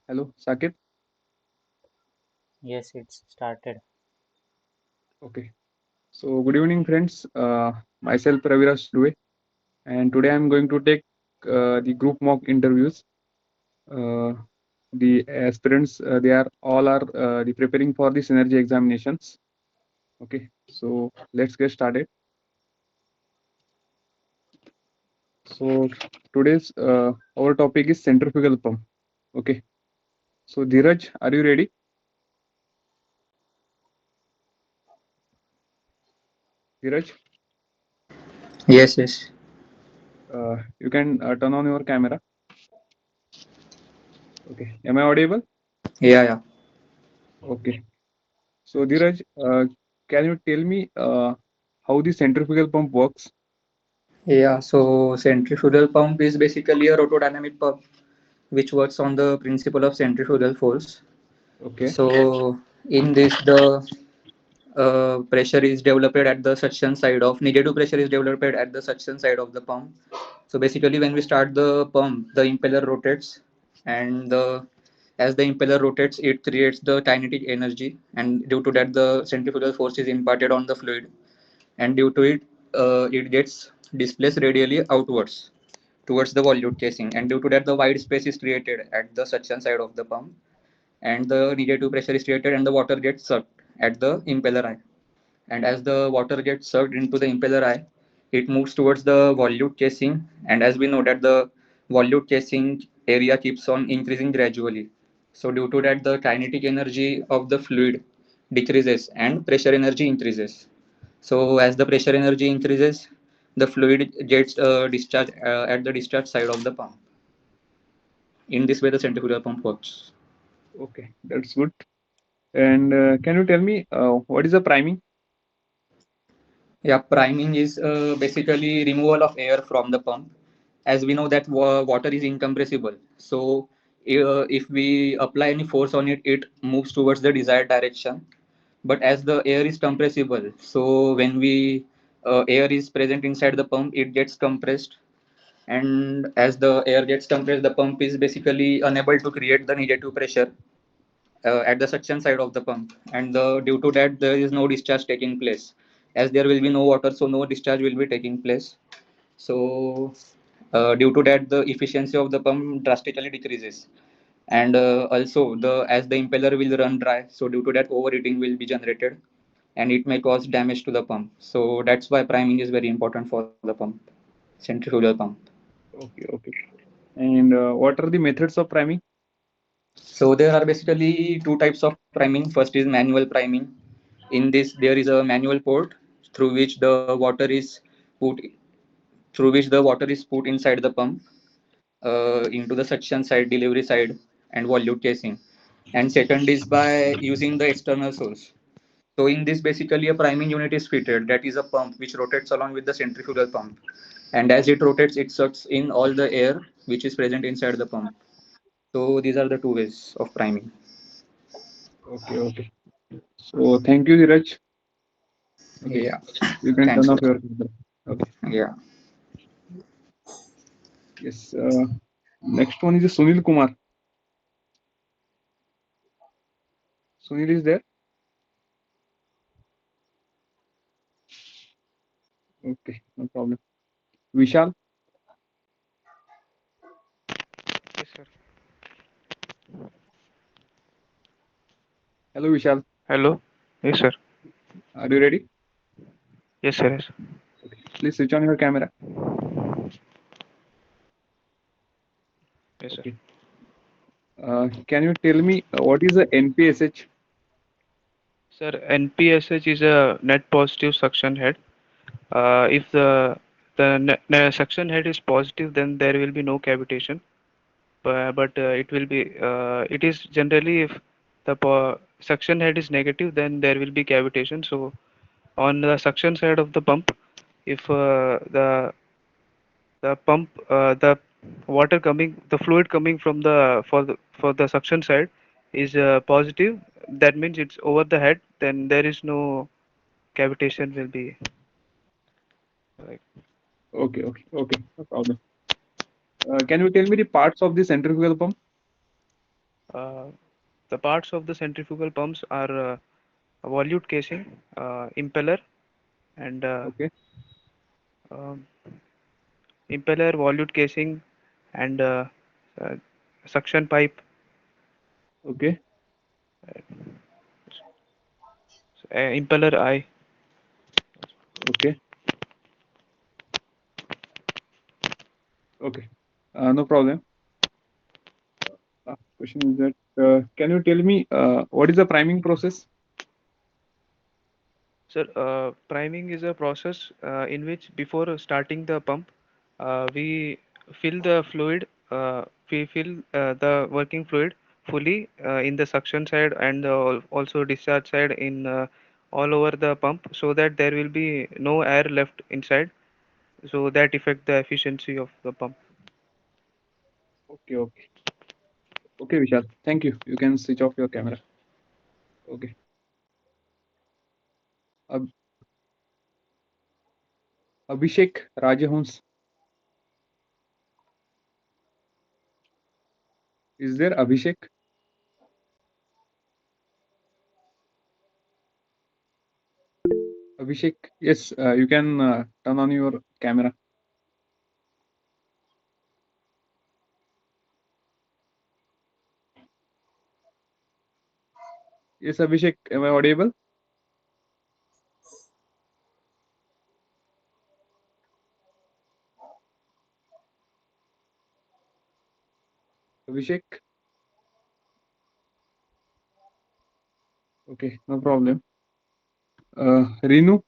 Hello, Sakit. Yes, it's started. Okay. So, good evening, friends. Myself, RAVIRAJ Due, and today I'm going to take the group mock interviews. Uh, the aspirants, they are all are the preparing for the synergy examinations. Okay. So, let's get started. So, today's our topic is centrifugal pump. Okay. So, Dheeraj, are you ready? Dheeraj, Yes, yes. you can turn on your camera. Okay. Am I audible? Yeah, yeah. Okay. So, Dheeraj, can you tell me how the centrifugal pump works? Yeah, so centrifugal pump is basically a rotodynamic pump which works on the principle of centrifugal force. Okay, So in this, the pressure is developed at the suction side of negative pressure is developed at the suction side of the pump. So basically, when we start the pump, the impeller rotates, and as the impeller rotates, it creates the kinetic energy, and due to that, the centrifugal force is imparted on the fluid, and due to it, it gets displaced radially outwards towards the volute casing, and due to that, the wide space is created at the suction side of the pump, and the negative pressure is created, and the water gets sucked at the impeller eye. And as the water gets sucked into the impeller eye, it moves towards the volute casing, and as we know that the volute casing area keeps on increasing gradually. So due to that, the kinetic energy of the fluid decreases and pressure energy increases. So as the pressure energy increases, the fluid gets discharged at the discharge side of the pump. In this way, the centrifugal pump works. okay, that's good. And can you tell me what is the priming? Yeah, priming is basically removal of air from the pump. As we know that water is incompressible, so if we apply any force on it, it moves towards the desired direction. But as the air is compressible, so when we air is present inside the pump, it gets compressed, and as the air gets compressed, the pump is basically unable to create the negative pressure at the suction side of the pump, and due to that there is no discharge taking place. As there will be no water, so no discharge will be taking place. So due to that, the efficiency of the pump drastically decreases, and also the as the impeller will run dry, so due to that overheating will be generated, and it may cause damage to the pump. So that's why priming is very important for the pump, centrifugal pump. Okay, okay. And what are the methods of priming? So there are basically two types of priming. First is manual priming. In this, there is a manual port through which the water is put inside the pump into the suction side, delivery side, and volute casing. And second is by using the external source. So in this, basically a priming unit is fitted. That is a pump which rotates along with the centrifugal pump. And as it rotates, it sucks in all the air which is present inside the pump. So these are the two ways of priming. Okay, okay. So thank you, Dheeraj. Okay, Yeah. you can Thanks turn a off lot. your camera. Okay, Yeah. yes. Next one is Sunil Kumar. Sunil is there? Okay, no problem. Vishal. Yes, sir. Hello, Vishal. Hello. Yes, sir. Are you ready? Yes, sir. Yes. Okay, please switch on your camera. Yes, sir. Okay. Can you tell me what is the NPSH? Sir, NPSH is a net positive suction head. If the suction head is positive, then there will be no cavitation. But it will be. It is generally if the suction head is negative, then there will be cavitation. So on the suction side of the pump, if the pump the water coming the fluid coming from the suction side is positive, that means it's over the head, then there is no cavitation will be like. Okay, okay, okay, no problem. Can you tell me the parts of the centrifugal pump? Uh, the parts of the centrifugal pumps are a volute casing, impeller, and Okay. um, impeller, volute casing, and uh, suction pipe, Okay. impeller eye. Okay. Okay. No problem. Question is that can you tell me what is the priming process? Sir, priming is a process in which before starting the pump, we fill the fluid, we fill the working fluid fully in the suction side and also discharge side in all over the pump so that there will be no air left inside, so that affect the efficiency of the pump. Okay. Okay. Okay, Vishal. Thank you. You can switch off your camera. Okay. Ab- Abhishek Rajahans. Is there Abhishek? Abhishek, yes, you can turn on your camera. Yes, Abhishek, am I audible? Abhishek, okay, no problem. Rinu,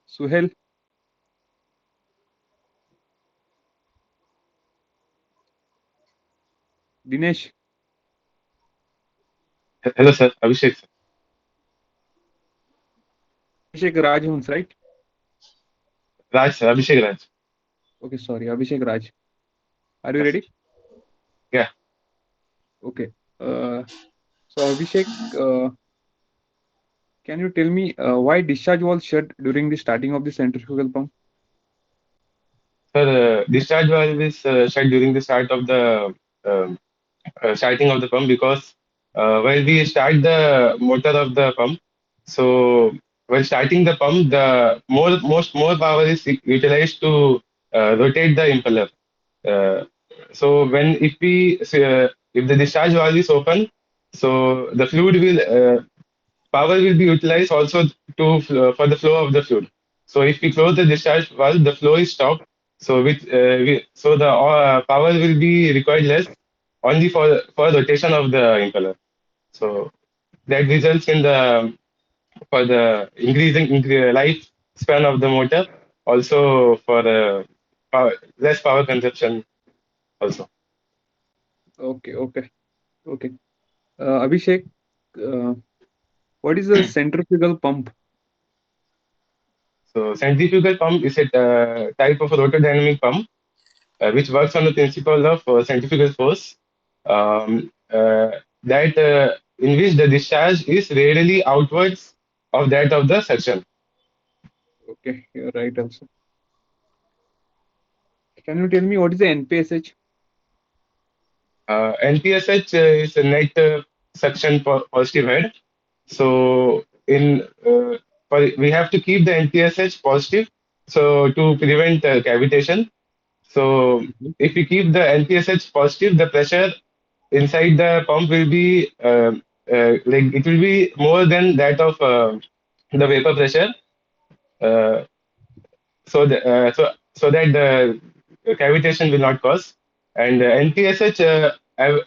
Suhel, Dinesh, Hello, sir. Abhishek, sir. Abhishek Rajahans, right? Raj, sir. Abhishek Raj. Okay, sorry, Abhishek Raj. Are you Yes, ready? sir. Yeah. Okay. Uh, so Abhishek, uh, can you tell me why discharge was shut during the starting of the centrifugal pump? Sir, discharge valve is shut during the start of the um, starting of the pump because while we start the motor of the pump, so while starting the pump, the more power is utilized to rotate the impeller. Uh, so if the discharge valve is open, so the fluid will power will be utilized also for the flow of the fluid. So if we close the discharge valve, the flow is stopped. So the power will be required less only for rotation of the impeller. So that results in the for the increasing life span of the motor, also for less power consumption also. Okay, okay, okay. Abhishek, uh, what is a centrifugal pump? So centrifugal pump is a type of a rotodynamic pump which works on the principle of centrifugal force, that in which the discharge is rarely outwards of that of the suction. Okay, you're right also. Can you tell me what is the NPSH? NPSH is a net suction positive head. So we have to keep the NPSH positive so to prevent cavitation. So Mhm. if we keep the NPSH positive, the pressure inside the pump will be like it will be more than that of the vapor pressure. Uh, so that the cavitation will not cause. And NPSH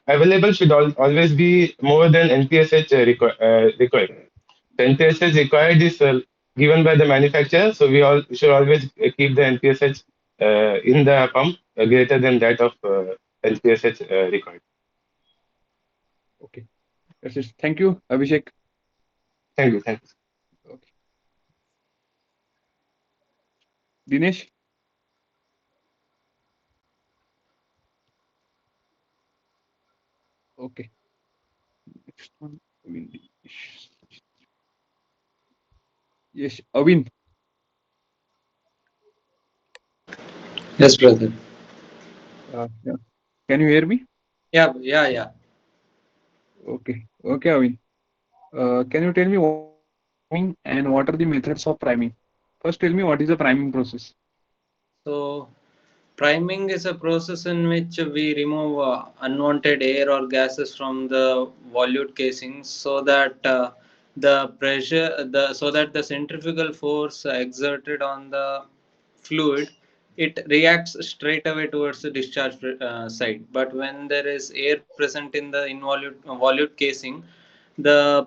available should always be more than NPSH required. So NPSH required is given by the manufacturer. So we all should always keep the NPSH in the pump greater than that of NPSH required. Okay, that's it. Thank you, Abhishek. Thank you. Thank you. Okay. Dinesh, okay. Next one, Avin. Yes, Avin. Yes, brother. Yeah. Can you hear me? Yeah. Okay. Okay, Avin. Can you tell me what is priming and what are the methods of priming? First, tell me what is the priming process. So, priming is a process in which we remove unwanted air or gases from the volute casing so that the centrifugal force exerted on the fluid, it reacts straight away towards the discharge side. But when there is air present in the volute casing, the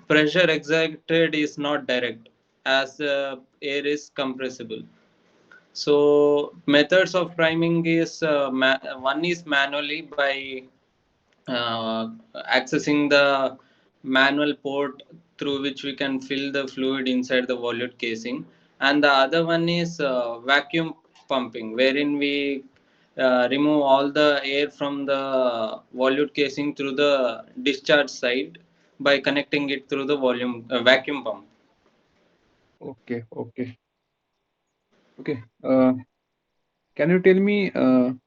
pressure exerted is not direct, as the air is compressible. So methods of priming is one is manually by accessing the manual port through which we can fill the fluid inside the volute casing, and the other one is vacuum pumping, wherein we remove all the air from the volute casing through the discharge side by connecting it through the volume vacuum pump. Okay, okay, okay. Can you tell me the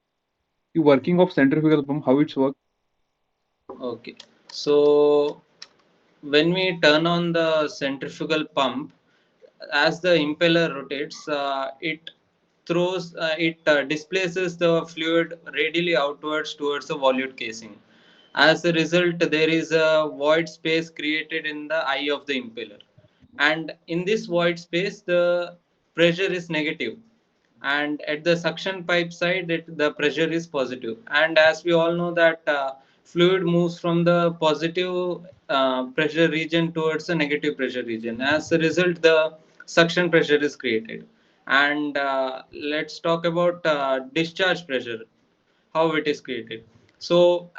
working of centrifugal pump, how it's work? Okay, so when we turn on the centrifugal pump, as the impeller rotates, it displaces the fluid radially outwards towards the volute casing. As a result, there is a void space created in the eye of the impeller, and in this void space the pressure is negative, and at the suction pipe side the pressure is positive. And as we all know that fluid moves from the positive pressure region towards the negative pressure region. As a result, the suction pressure is created. And let's talk about discharge pressure, how it is created. So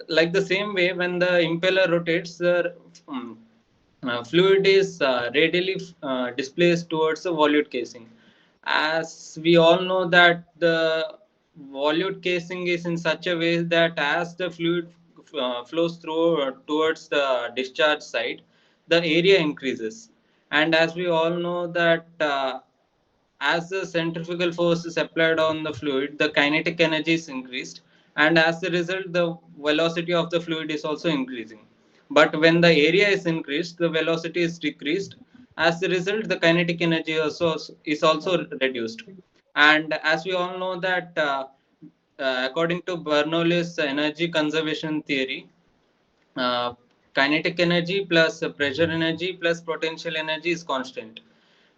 like the same way, when the impeller rotates, the fluid is radially displaced towards the volute casing. As we all know that the volute casing is in such a way that as the fluid flows through towards the discharge side, the area increases. And as we all know that as the centrifugal force is applied on the fluid, the kinetic energy is increased, and as a result, the velocity of the fluid is also increasing. But when the area is increased, the velocity is decreased. As a result, the kinetic energy is also reduced. And as we all know that according to Bernoulli's energy conservation theory, uh, kinetic energy plus pressure energy plus potential energy is constant,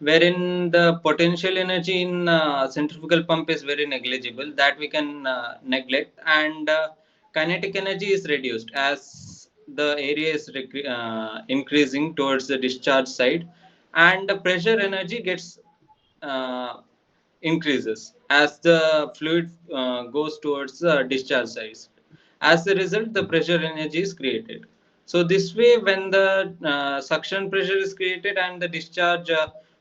wherein the potential energy in centrifugal pump is very negligible, that we can neglect. And kinetic energy is reduced as the area is increasing towards the discharge side, and the pressure energy gets uh, increases as the fluid goes towards the discharge side. As a result, the pressure energy is created. So this way, when the suction pressure is created and the discharge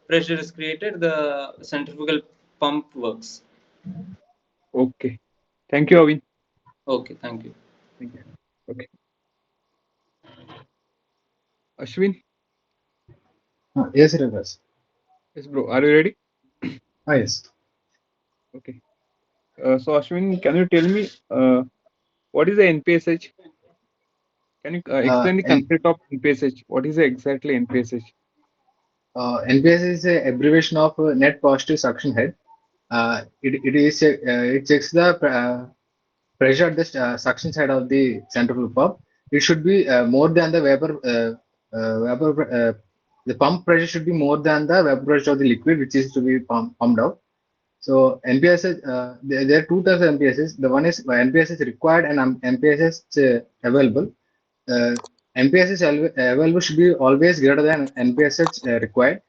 pressure is created, the centrifugal pump works. Okay. Thank you, Avin. Okay, thank you. Thank you. Okay. Ashwin, Yes, Raviraj. yes, bro. Are you ready? Yes. Okay. So Ashwin, can you tell me what is the NPSH? Can you explain the And concept of NPSH? What is exactly NPSH? NPS is a abbreviation of net positive suction head. It checks the pressure at the suction side of the centrifugal pump. It should be more than the vapor. The pump pressure should be more than the vapor pressure of the liquid, which is to be pumped out. So NPSS, there are two types of NPSS. The one is NPSS required and NPSS available. NPSS available should be always greater than NPSS required,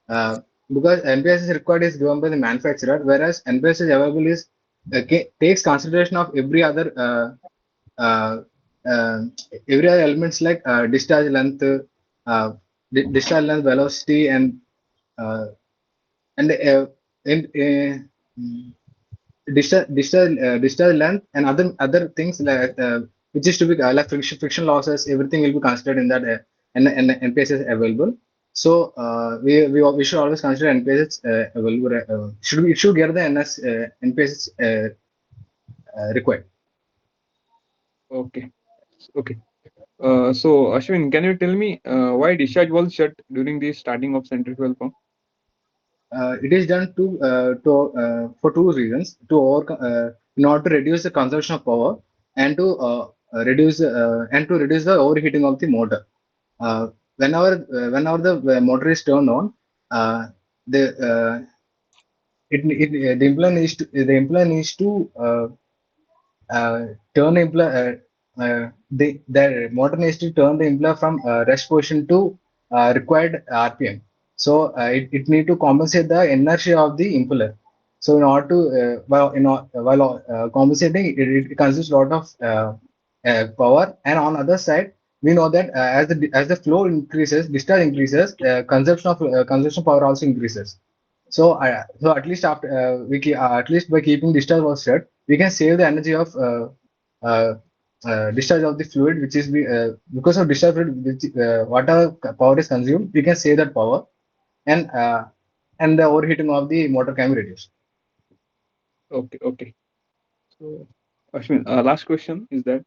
because NPSS required is given by the manufacturer, whereas NPSS available is takes consideration of uh, uh, every other elements like uh, discharge length, velocity, uh, and in discharge length and other things like which is to be like friction losses. Everything will be considered in that NPSS available. So we should always consider NPSH available. It should get the NPSH required. Okay. Okay. So Ashwin, can you tell me why discharge valve shut during the starting of centrifugal pump? It is done for two reasons: in order to reduce the consumption of power and to reduce the overheating of the motor. Uh, whenever the motor is turned on, uh, the the implant needs to turn the implant the motor needs to turn the implant from rest position to required RPM. So it need to compensate the inertia of the impeller. So in order to while compensating, it consumes a lot of power. And on other side, we know that as the flow increases, discharge increases, consumption power also increases. So at least after at least by keeping discharge valve shut, we can save the energy of uh, discharge of the fluid, which is because of discharge fluid, whatever power is consumed, we can save that power, and the overheating of the motor can be reduced. Okay. Okay. So Ashwin, last question is that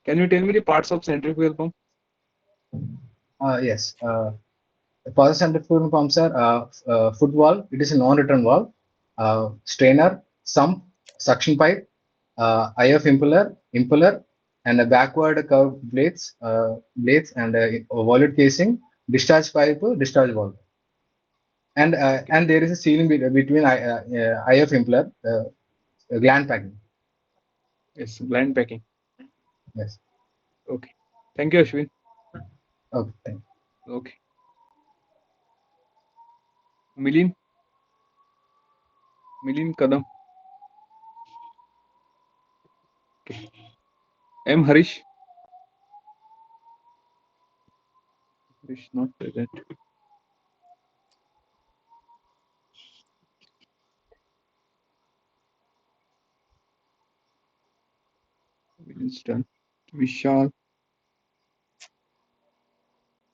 can you tell me the parts of centrifugal pump? Yes. Process centrifugal pumps are foot valve. It is a non-return valve. Strainer, sump, suction pipe, IF impeller, and a backward curved blades, and a volute casing, discharge pipe, discharge valve, Okay. and there is a sealing between IF impeller, gland packing. Yes, blind packing. Yes. Okay. Thank you, Ashwin. Okay. Thank you. Okay. Milin, Milin Kadam. Okay. M. Harish. Harish not present. Milin's done. Vishal.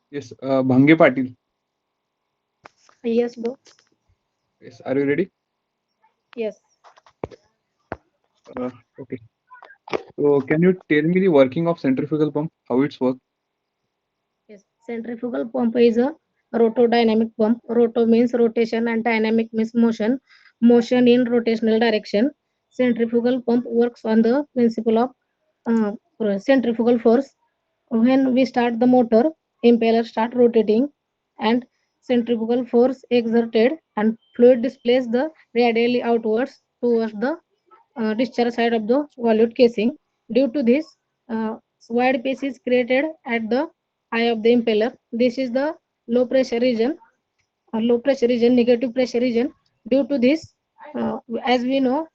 Yes. Bhange Patil. Yes, bro. Yes. Are you ready? Yes. Okay. So can you tell me the working of centrifugal pump? How it's work? Yes. Centrifugal pump is a rotodynamic pump. Roto means rotation and dynamic means motion. Motion in rotational direction. Centrifugal pump works on the principle of centrifugal force. When we start the motor, impeller start rotating, and centrifugal force exerted and fluid displays the radially outwards towards the discharge side of the volute casing. Due to this, wide space is created at the eye of the impeller. This is the low pressure region, negative pressure region. Due to this, as we know,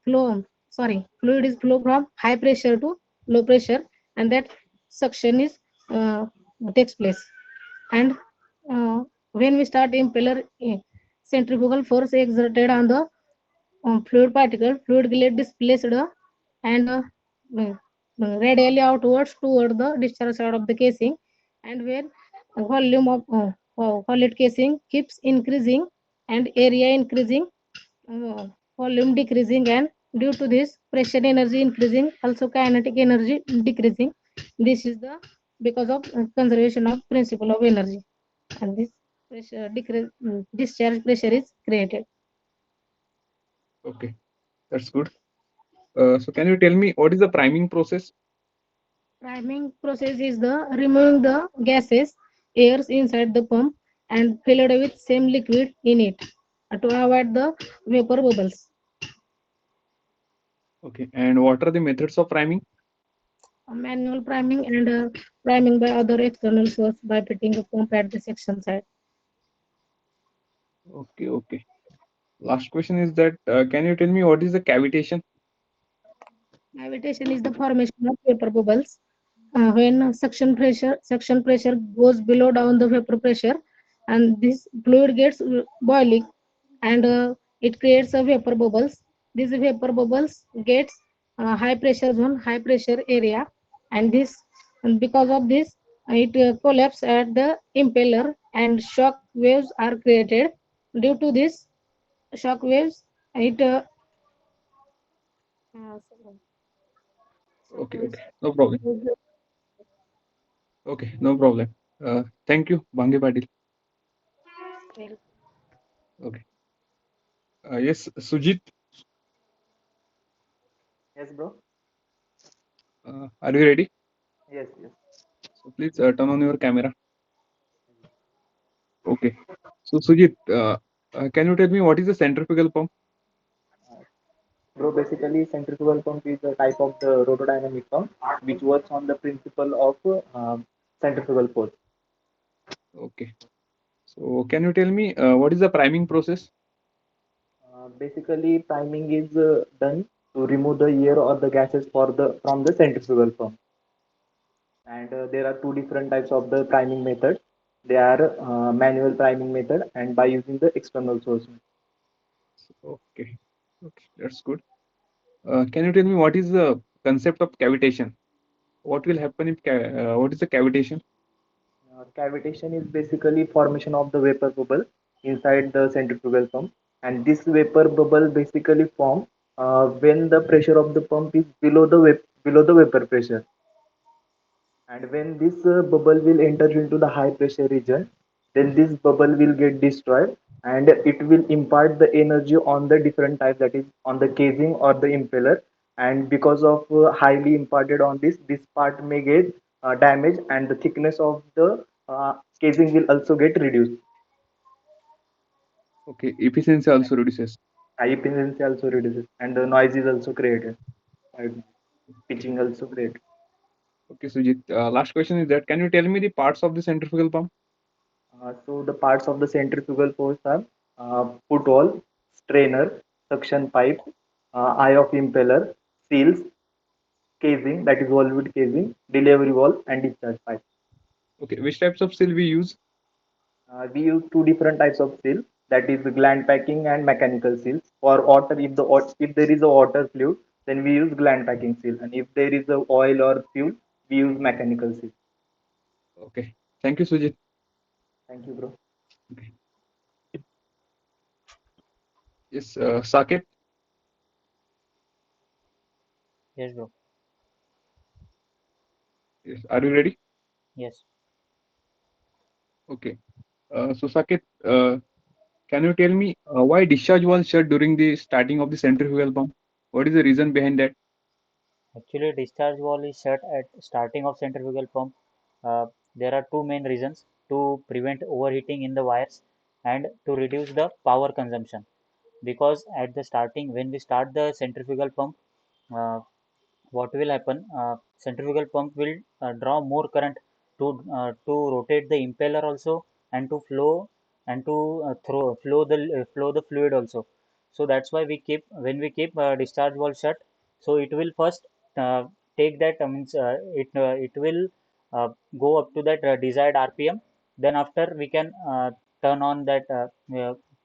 fluid is flow from high pressure to low pressure, and that suction is uh, takes place. And when we start impeller, centrifugal force exerted on the fluid get displaced and radially outwards toward the discharge side of the casing, and where volume of solid casing keeps increasing and area increasing, uh, volume decreasing, and due to this pressure energy increasing, also kinetic energy decreasing. This is the because of conservation of principle of energy, and this discharge pressure is created. Okay. That's good. So can you tell me what is the priming process? Priming process is the removing the gases, airs inside the pump and filled with same liquid in it to avoid the vapor bubbles. Okay. And what are the methods of priming? Manual priming and priming by other external source by fitting a pump at the section side. Okay. Okay. Last question is that can you tell me what is the cavitation? Cavitation is the formation of vapor bubbles when suction pressure goes below down the vapor pressure, and this fluid gets boiling, and it creates a vapor bubbles. These vapor bubbles gets high pressure zone, high pressure area, and because of this it collapses at the impeller and shock waves are created. Due to this shock waves, it shock Okay, waves okay, no problem. Okay, no problem. Thank you, Bhange Patil. Okay. Yes, Sujit, Yes, bro. are you ready? Yes, yes. So please turn on your camera. Okay. So Sujit, can you tell me what is a centrifugal pump? Bro, basically, centrifugal pump is a type of the rotodynamic pump which works on the principle of centrifugal force. Okay. So can you tell me what is the priming process? Basically, priming is done to remove the air or the gases from the centrifugal pump. And there are two different types of the priming methods. They are manual priming method and by using the external source. Okay. Okay, that's good. Can you tell me what is the concept of cavitation? What will happen if what is the cavitation? Cavitation is basically formation of the vapor bubble inside the centrifugal pump, and this vapor bubble basically form when the pressure of the pump is below the vapor pressure, and when this bubble will enter into the high pressure region, then this bubble will get destroyed and it will impart the energy on the different type, that is on the casing or the impeller, and because of highly imparted on this part may get damaged and the thickness of the casing will also get reduced. Okay, efficiency also reduces. High efficiency also reduces and the noise is also created, and pitching also created. Okay, Sujit. Last question is that can you tell me the parts of the centrifugal pump? So the parts of the centrifugal force are footwall, strainer, suction pipe, eye of impeller, seals, casing, that is volute casing, delivery valve, and discharge pipe. Okay, which types of seal we use? We use two different types of seal, that is the gland packing and mechanical seals. For water, if there is a water fluid, then we use gland packing seal, and if there is a oil or fuel, we use mechanical seal. Okay, thank you, Sujit. Thank you, bro. Okay. Yes, Saket. Yes, bro. Yes, are you ready? Yes. Okay. So Saket, can you tell me why discharge was shut during the starting of the centrifugal pump? What is the reason behind that? Actually, discharge valve is shut at starting of centrifugal pump. There are two main reasons: to prevent overheating in the wires and to reduce the power consumption. Because at the starting, when we start the centrifugal pump, uh, what will happen? Centrifugal pump will draw more current to rotate the impeller also, and to flow and to flow the fluid also. So that's why we keep when we keep discharge valve shut. So it will first uh, take that means it will uh, go up to that desired RPM. Then after we can turn on that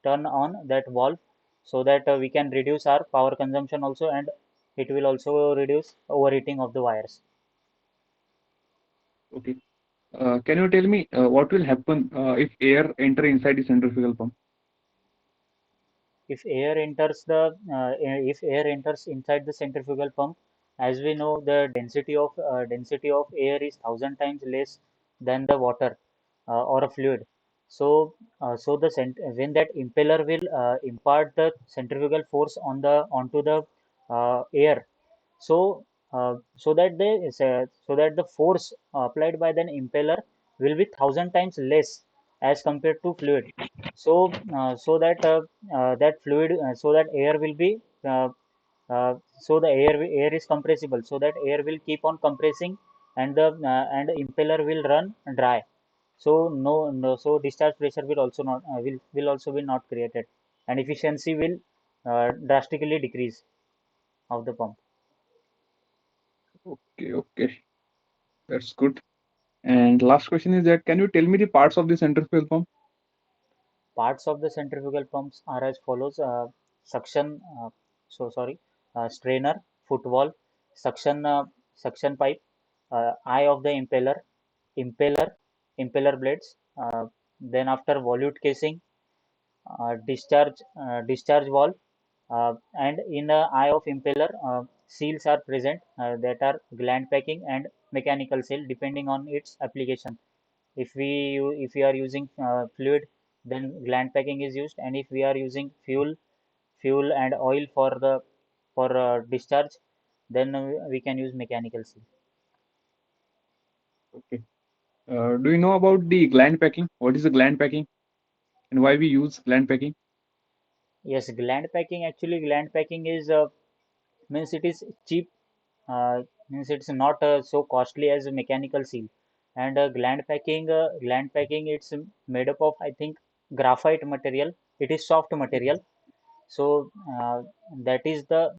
turn on that valve, so that we can reduce our power consumption also, and it will also reduce overheating of the wires. Okay. Can you tell me what will happen if air enter inside the centrifugal pump? If air enters inside the centrifugal pump, as we know, the density of air is 1,000 times less than the water or a fluid. So when that impeller will impart the centrifugal force onto the air, so so that the force applied by the impeller will be 1,000 times less as compared to fluid. So that fluid so that air will be so the air is compressible, so that air will keep on compressing, and the impeller will run dry. So so discharge pressure will also not will also be not created, and efficiency will drastically decrease of the pump. Okay, okay, that's good. And last question is that can you tell me the parts of the centrifugal pump? Parts of the centrifugal pumps are as follows: suction, strainer, footwall, suction pipe, eye of the impeller, impeller blades. Then after volute casing, discharge valve, and in the eye of impeller, seals are present that are gland packing and mechanical seal depending on its application. If we are using fluid, then gland packing is used, and if we are using fuel and oil for discharge, then we can use mechanical seal. Okay. Do you know about the gland packing? What is the gland packing and why we use gland packing? Yes, gland packing is means it is cheap, means it's not so costly as a mechanical seal. And gland packing, it's made up of, I think, graphite material. It is soft material. So that is the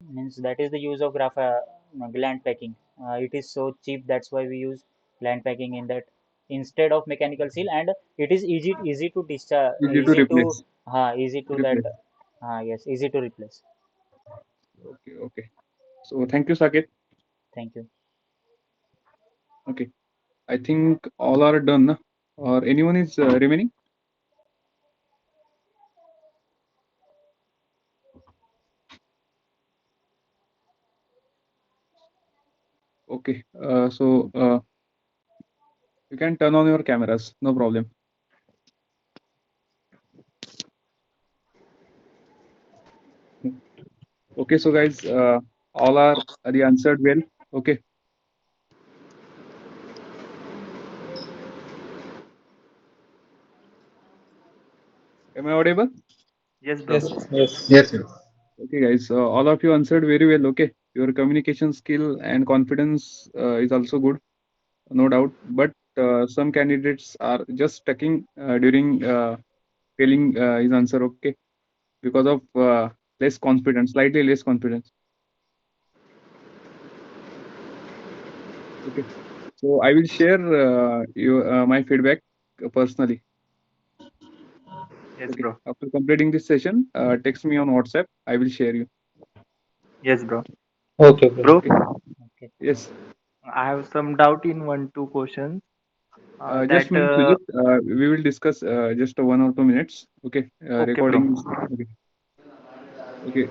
use of gland packing. It is so cheap, that's why we use gland packing in that instead of mechanical seal, and it is easy to discharge, Easy to replace. easy to that. Replace. Yes, easy to replace. Okay. Okay. So thank you, Saket. Thank you. Okay. I think all are done, na? Or anyone is remaining? Okay. So you can turn on your cameras. No problem. Okay. So guys, all are the answered well. Okay. Am I audible? Yes, bro. Yes, yes. Yes, yes. Okay, guys. All of you answered very well. Okay. Your communication skill and confidence is also good, no doubt. But some candidates are just stucking during failing his answer. Okay, because of less confidence, slightly less confidence. Okay. So I will share my feedback personally. Yes, Okay. bro. After completing this session, text me on WhatsApp. I will share you. Yes, bro. Okay, bro. Bro, Okay. Okay. Yes. I have some doubt in one, two questions. Just That minute, Sujit. We will discuss just 1 or 2 minutes. Okay. Okay, bro. Recording. Okay. Okay.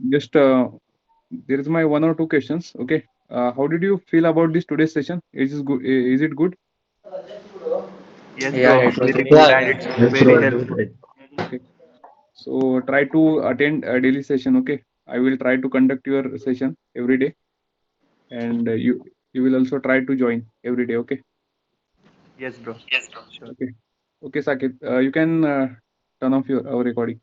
Just there is my 1 or 2 questions. Okay. How did you feel about this today's session? Is it good? Is it good? Yes, Yeah, bro. yeah, it was Very good. good, Yeah, and yeah. it's Yes, very bro. It was helpful. great. Okay. So try to attend a daily session. Okay. I will try to conduct your session every day, and you will also try to join every day. Okay. Yes, bro. Sure. Okay. Okay, Sakit. You can turn off your our recording.